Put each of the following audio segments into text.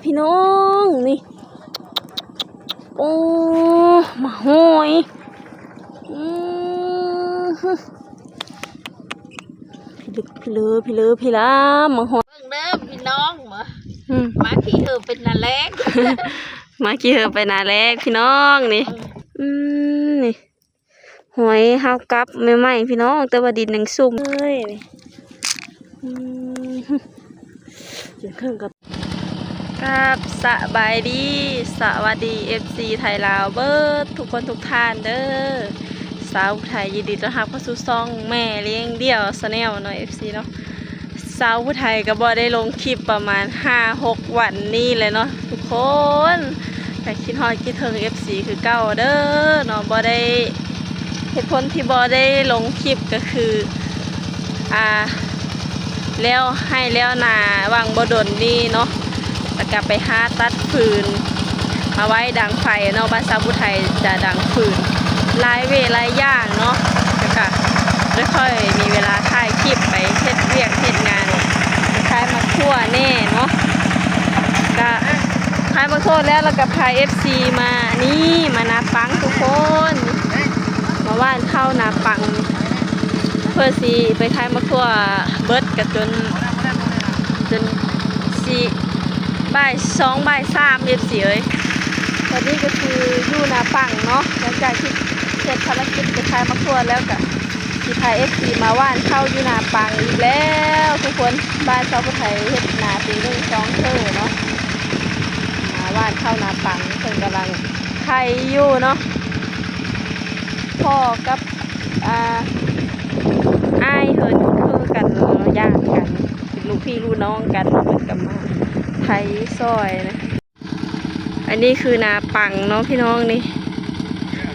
พี่น้องนี่โอ้มาหอยพี่เลอมาหอยเบิ่งเด้อพี่น้องมาขี้เหอเป็นนาแรก มากี่เหอไปนาแรกพี่น้องนี่นี่หอยเฮากับใหม่ๆพี่น้องแต่ว่าดินยังซุ่มเลยนี่จนเครื่องกับสบายดีสวัสดี FC ไทยลาวเบิร์ดทุกคนทุกท่านเด้อสาวไทยยินดีต้อนรับเข้าสู่ช่องแม่เลี้ยงเดี่ยวชาแนลเนาะ FC เนาะสาวผู้ไทยก็บ่ได้ลงคลิปประมาณ 5-6 วันนี้เลยเนาะทุกคนแต่คิดฮอดคิดถึง FC คือเก่าเด้อเนาะบ่ได้เหตุผลที่บ่ได้ลงคลิปก็คือแล้วให้แล้วนาวางบ่ดนนี่เนาะแล้วก็ไปหาตัดฟืนมาไว้ดังไฟเนาะบ้านสาวผู้ไทยจะดังฟืนหลายอย่างเนาะแล้วก็ไม่ค่อยมีเวลาถ่ายคลิปไปเฮ็ดเวียกเฮ็ดงานคล้ายมาคั่วแน่เนาะก็คล้ายมาโทษแล้วก็พา FC มานี่มานาปังทุกคนมาว่านเข้านาปังเพื่อสิไปคล้ายมาคั่วเบิดกับจนสิบ่าย2บ่าย3 FC เอ้ยตอนนี้ก็คืออยู่นาปังเนาะหลังจากที่เสร็จภารกิจไปคล้ายมาคั่วแล้วก็ที่ไทย FC มาว่านเข้าอยู่นาปังอีกแล้วทุกคนบ้านชาวพุทธไทยเฮ็ดนาปีนึง2เท่าเนาะมาว่านเข้านาปังเพิ่นกำลังไทยอยู่เนาะพ่อกับอ้ายเพิ่นคือกันย่างกันเป็นลูกพี่ลูกน้องกันเพิ่นก็มาไทยซอยนะอันนี้คือนาปังเนาะพี่น้องนี่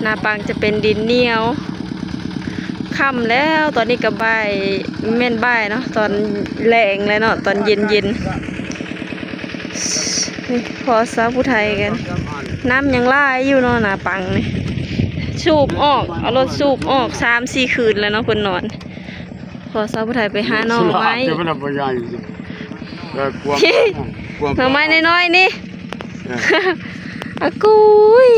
นาปังจะเป็นดินเหนียวค่ำแล้วตอนนี้ก็บ่ายแม่นบ่ายเนาะตอนแรงเลยเนาะตอนเย็นพอสาวผู้ไทยกันน้ำยังไล่อยู่เนาะนาปังนี่สูบออกเอารถสูบออก3-4 คืนแล้วเนาะคนนอนพอสาวผู้ไทยไปหาหน่อไม้หน่อไม้น้อยๆนี่อากุย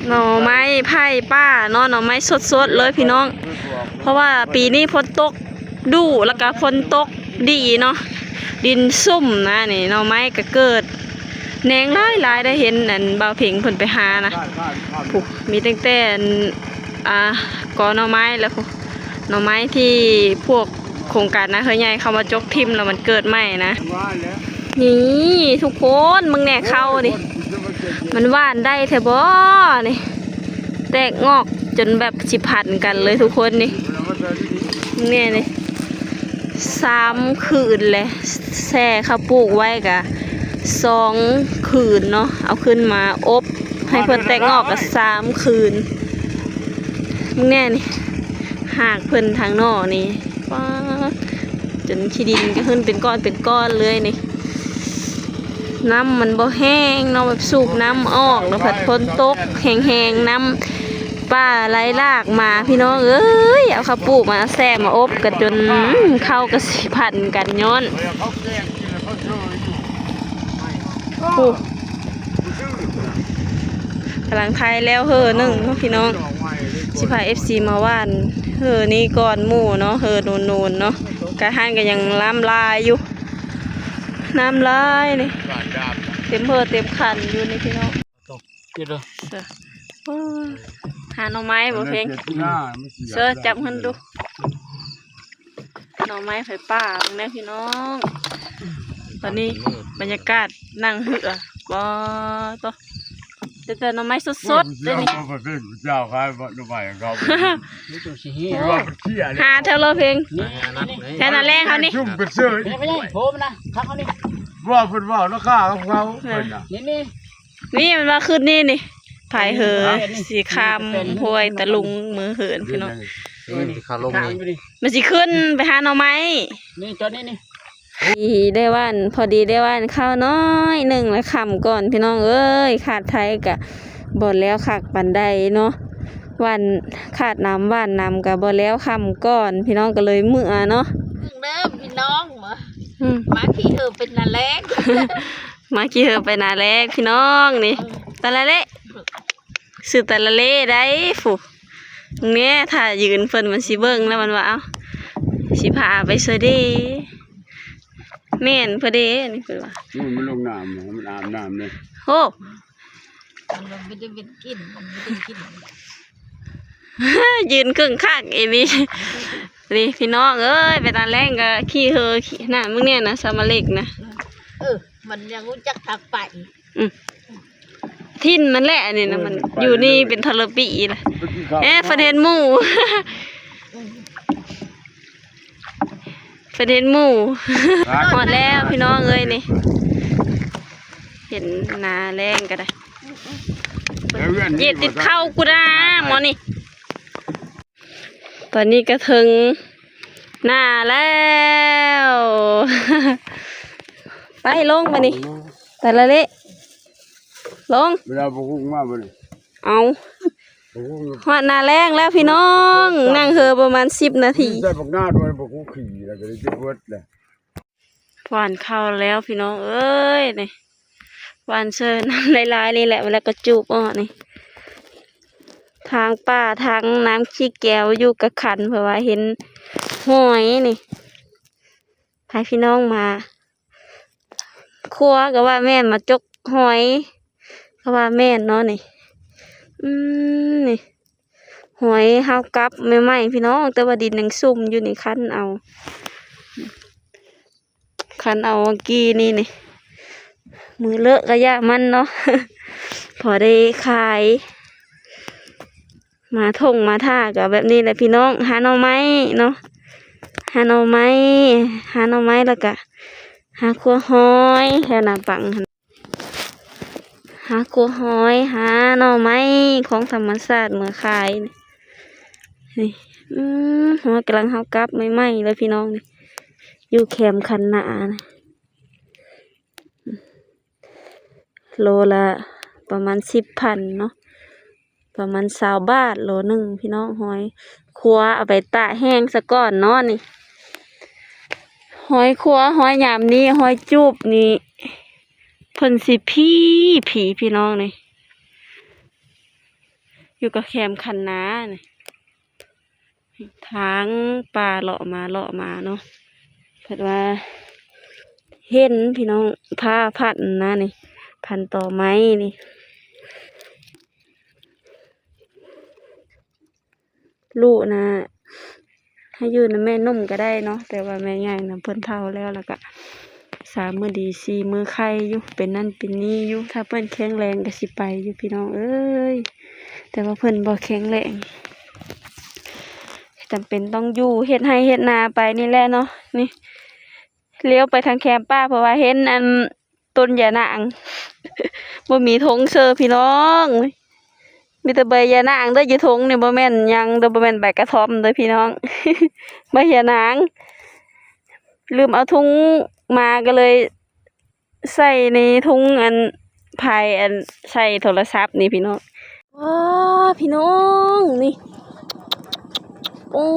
หน่อไม้ไผ่ป้าเนาะหน่อไม้สดๆเลยพี่น้องเพราะว่าปีนี้ฝนตกดูแล้วก็ฝนตกดีเนาะดินซุ่มนะนี่หน่อไม้ก็เกิดแหนงหลายได้เห็นอันบ่าวเพ่งเพิ่นไปหานะผูกมีตั้งแต่กอหน่อไม้แล้วหน่อไม้ที่พวกโครงการนะเฮ้ยใหญ่เข้ามาจกทิ่มแล้วมันเกิดใหม่นะนี่ทุกคนมึงแหน่เข้าดิมันว่านได้แท้บ่นี่แตกงอกจนแบบสิพันกันเลยทุกคนนี่เนี่ยนี่3 คืนเลยแช่ข้าวปลูกไว้กะ2 คืนเนาะเอาขึ้นมาอบให้เพิ่นแตกงอกกะ3 คืนเนี่ยนี่หากเพิ่นทางนอกนี่จนขี้ดินก็ขึ้นเป็นก้อนเลยนี่น้ำมันบ่แห้งเนาะแบบสูบน้ำออกแล้วผัดฝนตกแห้งๆน้ำป้าไหลลากมาพี่น้องเอ้ยเอาข้าวปลูกมาแซ่มาอบกันจนเข้ากระสิพันกันย้อนกำลังไทยแล้ว1เนาะพี่น้องสิพา FC มาว่านนี่ก่อนหมู่เนาะนูนเนาะกระหันก็ยังล้ำลายอยู่น้ำลายนี่เต็มเต็มขันอยู่นี่พี่น้องหาหน่อไม้บ่เพลงเสื้อจับมันดูหน่อไม้ไผ่ป่าตรงนี้พี่น้องตอนนี้บรรยากาศนั่งเหือบ่ต่อแต่หน่อไม้สดๆเลยนี่หาเท่าไรเพลงแค่นั้นแรกเขานี่ว่าเพิ่นว่าราคาของเขานี่มันมาขึ้นนี่ภายเหอสีคามพวยตะลุงมือเหินพี่น้องมันสิขึ้นไปหาหน่อไม้นี่จอดนี่ได้ว่านพอดีได้ว่านข้าวน้อย1แล้วค่ำก่อนพี่น้องเอ้ยขาดไทยกะบ่แล้วคักปานใดเนาะวันขาดน้ำว่านน้ำกะบ่แล้วค่ำก่อนพี่น้องก็เลยมื้อเนาะเบิ่งเด้อพี่น้องมา มาขี่เป็นนาแรง มากี่เฮอไปนาแรกพี่น้องนี่ตะละเละสื่อตะละเละได้ฝูเนี่ยถ้ายืนเพิ่นมันสิเบิ่งแล้วมันว่าเอาสิพาไปเสยเด้แม่นเพิ่นเด้นี่เพิ่นว่า มันลงน้ำมันอาบน้ำเลย โอ้ มันไม่ได้เป็นกินมันไม่ได้กิน ยืนครึ่งข้างอีนี่นี่พี่น้องเอ้ยไปตาแรงก็ขี้เฮอขี้หน้ามึงเนี่ยนะสามาเล็กนะ มันยังรู้จักทักไป ทิ่นมันแหละนี่นะมันอยู่นี่เป็นทรปีล่ะประเด็นหมู่ ประเด็นหมู่หมดแล้วพี่น้องเอ้ยนี่เห็นนาแรงก็ได้เหยียดติดเข้ากูนะหมอนี่ตอนนี้ก็ถึงหน้าแล้ว ไปลงมานี่แต่ละเละลง เวลาพวกมาบ่ได้ เอาหอดหน้าแรงแล้วพี่น้องนั่งเฮอประมาณ10 นาที ใส่พวกหน้าด้วยพวกขี่แล้วก็ได้จะเบิดเลย หวานเข้าแล้วพี่น้องเอ้ยนี่หวานเชิญน้ำลายๆนี่แหละเวลาก็จูบอ่ะนี่ทางป่าทางน้ำขี้แก้วอยู่กับขันเพราะว่าเห็นหอยนี่ให้พี่น้องมาครัวก็ว่าแม่นมาจกหอยก็ว่าแม่นเนาะนี่นี่หอยเฮากับไม่ไหมพี่น้องแต่ว่าดินยังซุ่มอยู่นี่คั้นเอาเมื่อกี้นี่มือเลอะก็ยะมันเนาะ พอได้ขายมาท่งมาท่ากับแบบนี้แหละพี่น้องหาหน่อไม้เนาะหาหน่อไม้แล้วก็หาขัวหอยแถวหน้าปังหาขัวหอยหาหน่อไม้ของธรรมชาติเมื่อขายนี่หัวกำลังเฮากับไม่ไหมเลยพี่น้องนี่อยู่แคมคันนานะโลละประมาณ10,000เนาะประมาณ20 บาทโลหนึ่งพี่น้องหอยคัวเอาไปตากแห้งซะก่อนเนาะนี่หอยคัวหอยหยามนี่หอยจูบนี่เพิ่นสิพี่น้องนี่อยู่กับแคมคันนานี่ทางป่าเลาะมาเนาะเพิ่นว่าเห็นพี่น้องผ้าพันนะนี่พันต่อไม้นี่ลูกนะให้ยืนนะแม่นุ่มก็ได้เนาะแต่ว่าแม่ใหญ่นะเพิ่นเฒ่าแล้วก็3 มื้อดี4 มื้อไข้อยู่เป็นนั่นเป็นนี่อยู่ถ้าเพิ่นแข็งแรงก็สิไปอยู่พี่น้องเอ้ยแต่ว่าเพิ่นบ่แข็งแรงจำเป็นต้องอยู่เฮ็ดให้เฮ็ดนาไปนี่แหละเนาะนี่เลี้ยวไปทางแคมป้าเพราะว่าเห็นอันต้นยานาง บ่มีธงเซอร์พี่น้องมีแต่ใบยานางเด้ออยู่ธงนี่บ่แม่นหยังเด้อบ่แม่นใบกระท่อมเด้อพี่น้อง ใบยานางลืมเอาถุงมาก็เลยใส่ในถุงอันพายอันใส่โทรศัพท์นี่พี่น้องว้าพี่น้องนี่โอ้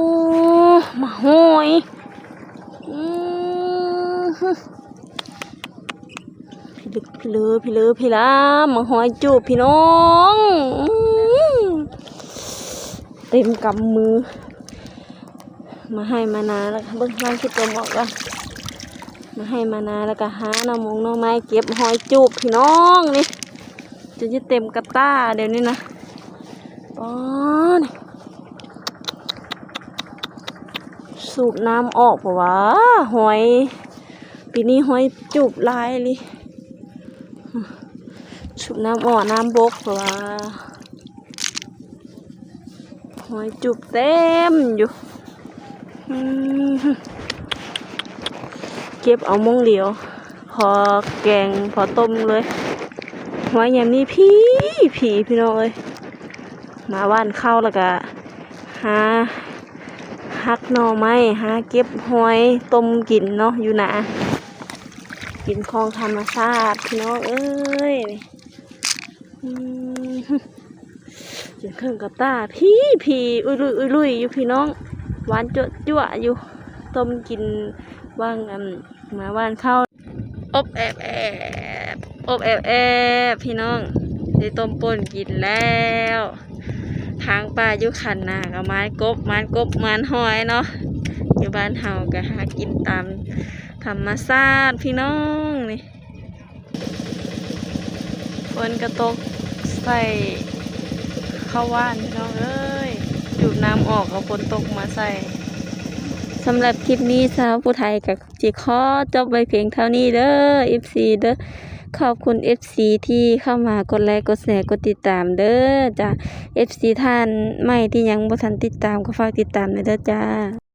มาหอยพี่ลามาหอยจูบพี่น้องเต็มกำมือมาให้มานาแล้วเบิ้งมาคิดตัวหมอกกันมาให้มานาแล้วก็หาหน่อมงหน่อไม้เก็บหอยจูบพี่น้องนี่จะเต็มกระต้าเดี๋ยวนี้นะอ๋อนี่สูบน้ำออกเพราะว่าหอยปีนี้หอยจูบลายเลยสูบน้ำออกน้ำบกเพราะว่าหอยจูบเต็มอยู่เก็บเอามงเหลียวพอแกงพอต้มเลยหอยอย่างนี้พี่น้องเอ้ยมาว่านเข้าแล้วก็หาฮักหน่อไม้หาเก็บหอยต้มกินเนาะอยู่นะกินของธรรมชาติพี่น้องเอ้ยกินเครื่องกับตาอุ้ยลุยอยู่พี่น้องหวานจั่วอยู่ต้มกิน ว่างมาบ้านเข้าอบแอบแอบอบแอบแอบพี่น้องได้ต้มป่นกินแล้วทางป่าอยู่ขันนากับไม้กบไม้หอยเนาะอยู่บ้านเฮาก็หากินตามธรรมชาติพี่น้องนี่ฝนกระตกใส่เข้าว่านพี่น้องเอ้ยดูดน้ำออกเอาฝนตกมาใส่สำหรับคลิปนี้สาวผู้ไทยกับจิขอจบไว้เพียงเท่านี้เด้อ FC เด้อขอบคุณ FC ที่เข้ามากดไลค์กดแชร์กดติดตามเด้อจ้ะ FC ท่านใหม่ที่ยังบ่ทันติดตามก็ฝากติดตามด้วยเด้อจ้า